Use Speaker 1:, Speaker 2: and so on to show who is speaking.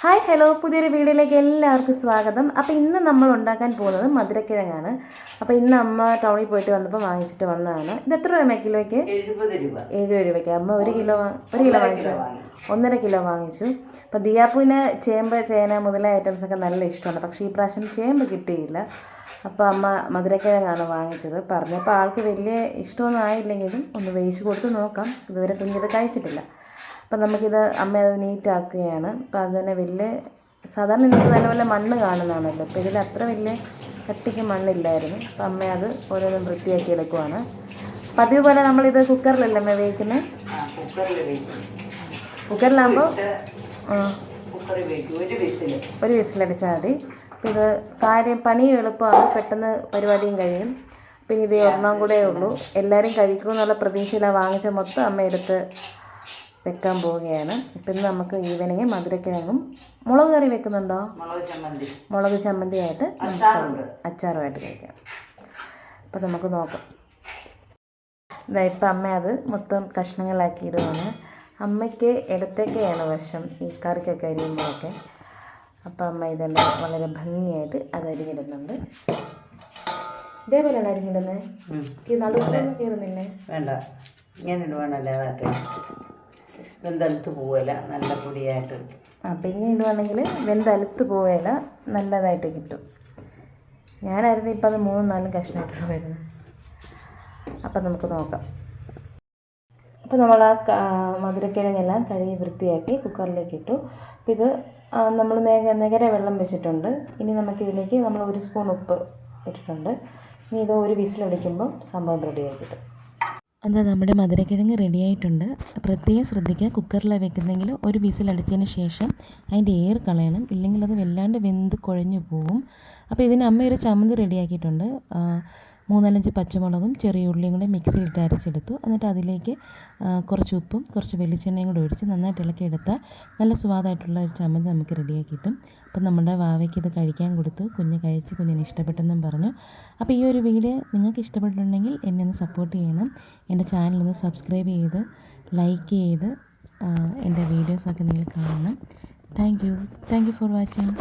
Speaker 1: Hi hello പുതിയൊരു വീഡിയോയിലേക്ക് എല്ലാവർക്കും സ്വാഗതം. അപ്പോൾ ഇന്ന് നമ്മൾ ഉണ്ടാക്കാൻ പോകുന്നത് മധുരക്കിഴങ്ങാണ്. അപ്പോൾ ഇന്ന് അമ്മ ടൗണിൽ പോയിട്ട് വന്നപ്പോൾ വാങ്ങിച്ചിട്ട് വന്നതാണ്. ഇത് എത്ര രൂപ കിലോയ്ക്ക്? 70 രൂപയ്ക്ക്. അമ്മ ഒരു കിലോ വാങ്ങിച്ചു, 1.5 കിലോ വാങ്ങിച്ചു. അപ്പോൾ ദിയാപ്പുവിന് ചേമ്പ്, ചേന മുതലായ ഐറ്റംസൊക്കെ നല്ല ഇഷ്ടമാണ്. പക്ഷേ ഈ പ്രാവശ്യം ചേമ്പ് കിട്ടിയില്ല. അപ്പോൾ അമ്മ മധുരക്കിഴങ്ങാണ് വാങ്ങിച്ചത്. പറഞ്ഞപ്പോൾ ആൾക്ക് വലിയ ഇഷ്ടമൊന്നും ആയില്ലെങ്കിലും ഒന്ന് വേവിച്ച് കൊടുത്ത് നോക്കാം. ഇതുവരെ കുഞ്ഞിത് കഴിച്ചിട്ടില്ല. അപ്പം നമുക്കിത് അമ്മ അത് നീറ്റാക്കുകയാണ്. അപ്പം അത് തന്നെ സാധാരണ ഇതിന് നല്ല വല്ല മണ്ണ് കാണുന്നതാണല്ലോ. അപ്പോൾ ഇതിൽ അത്ര വലിയ കട്ടിക്ക് മണ്ണില്ലായിരുന്നു. അപ്പം അമ്മ അത് ഓരോന്നും വൃത്തിയാക്കി എടുക്കുവാണ്. പതിവ് പോലെ നമ്മളിത് കുക്കറിലല്ലേ അമ്മ വേവിക്കുന്നത്? കുക്കറിലാകുമ്പോൾ ഒരു വിസിലടിച്ചാൽ മതി. അപ്പം ഇത് പണിയും എളുപ്പമാണ്, പെട്ടെന്ന് പരിപാടിയും കഴിയും. പിന്നെ ഇത് ഒരെണ്ണം കൂടെ ഉള്ളൂ. എല്ലാവരും കഴിക്കുമെന്നുള്ള പ്രതീക്ഷയിലാണ് വാങ്ങിച്ച മൊത്തം അമ്മ എടുത്ത് വെക്കാൻ പോവുകയാണ്. ഇപ്പം ഇന്ന് നമുക്ക് ഈവനിങ് മധുരക്കിഴങ്ങും മുളക് കറി വെക്കുന്നുണ്ടോ? മുളക് ചമ്മന്തിയായിട്ട് അച്ചാറുമായിട്ട് കഴിക്കാം. അപ്പം നമുക്ക് നോക്കാം. ഇപ്പം അമ്മ അത് മൊത്തം കഷ്ണങ്ങളാക്കി ഇടുവാണ്. അമ്മയ്ക്ക് ഇടത്തേക്കാണ് വശം ഈ കറിക്കൊക്കെ അരിയുമ്പോഴൊക്കെ. അപ്പം അമ്മ ഇതെല്ലാം വളരെ ഭംഗിയായിട്ട് അത് അരിഞ്ഞിടുന്നുണ്ട്. ഇതേപോലെയാണ് അരിഞ്ഞിടുന്നത്. ഈ നടുക്കൊന്നും കയറുന്നില്ലേ?
Speaker 2: വേണ്ട, ഇങ്ങനെ ഇടുവാണല്ലേ അതാട്ടെ, വെന്തലുത്ത് പോവില്ല, നല്ല പൊടിയായിട്ട്.
Speaker 1: അപ്പം ഇങ്ങനെ ഇടുവാണെങ്കിൽ വെന്തലുത്ത് പോവില്ല, നല്ലതായിട്ട് കിട്ടും. ഞാനായിരുന്നു ഇപ്പം അത് 3-4 കഷ്ണമായിട്ടാണ് വരുന്നത്. അപ്പം നമുക്ക് നോക്കാം. അപ്പോൾ നമ്മൾ ആ മധുരക്കിഴങ്ങെല്ലാം കഴുകി വൃത്തിയാക്കി കുക്കറിലേക്ക് ഇട്ടു. അപ്പം ഇത് നമ്മൾ നെകര വെള്ളം വെച്ചിട്ടുണ്ട്. ഇനി നമുക്കിതിലേക്ക് നമ്മൾ 1 സ്പൂൺ ഉപ്പ് ഇട്ടിട്ടുണ്ട്. ഇനി ഇത് ഒരു വിസിലടിക്കുമ്പോൾ സംഭവം റെഡിയായി കിട്ടും. എന്താ, നമ്മുടെ മധുരക്കിഴങ്ങ് റെഡിയായിട്ടുണ്ട്. പ്രത്യേകം ശ്രദ്ധിക്കുക, കുക്കറിലാണ് വെക്കുന്നെങ്കിൽ ഒരു വിസിലടിച്ചതിന് ശേഷം അതിൻ്റെ എയർ കളയണം, ഇല്ലെങ്കിൽ അത് വല്ലാണ്ട് വെന്ത് കുഴഞ്ഞു പോവും. അപ്പോൾ ഇതിന് അമ്മ ഒരു ചമ്മന്തി റെഡിയാക്കിയിട്ടുണ്ട്. 3-4 പച്ചമുളകും ചെറിയ ഉള്ളിയും കൂടെ മിക്സിയിലിട്ട് അരച്ചെടുത്തു. എന്നിട്ട് അതിലേക്ക് കുറച്ച് ഉപ്പും കുറച്ച് വെളിച്ചെണ്ണയും കൂടെ ഒഴിച്ച് നന്നായിട്ട് ഇളക്കിയെടുത്താൽ നല്ല സ്വാദായിട്ടുള്ള ഒരു ചമ്മന്തി നമുക്ക് റെഡിയാക്കി കിട്ടും. അപ്പം നമ്മുടെ വാവയ്ക്ക് ഇത് കഴിക്കാൻ കൊടുത്തു. കുഞ്ഞിന് ഇഷ്ടപ്പെട്ടെന്നും പറഞ്ഞു. അപ്പോൾ ഈ ഒരു വീഡിയോ നിങ്ങൾക്ക് ഇഷ്ടപ്പെട്ടിട്ടുണ്ടെങ്കിൽ എന്നെ ഒന്ന് സപ്പോർട്ട് ചെയ്യണം. എൻ്റെ ചാനലൊന്ന് സബ്സ്ക്രൈബ് ചെയ്ത് ലൈക്ക് ചെയ്ത് എൻ്റെ വീഡിയോസൊക്കെ നിങ്ങൾ കാണണം. Thank you for watching.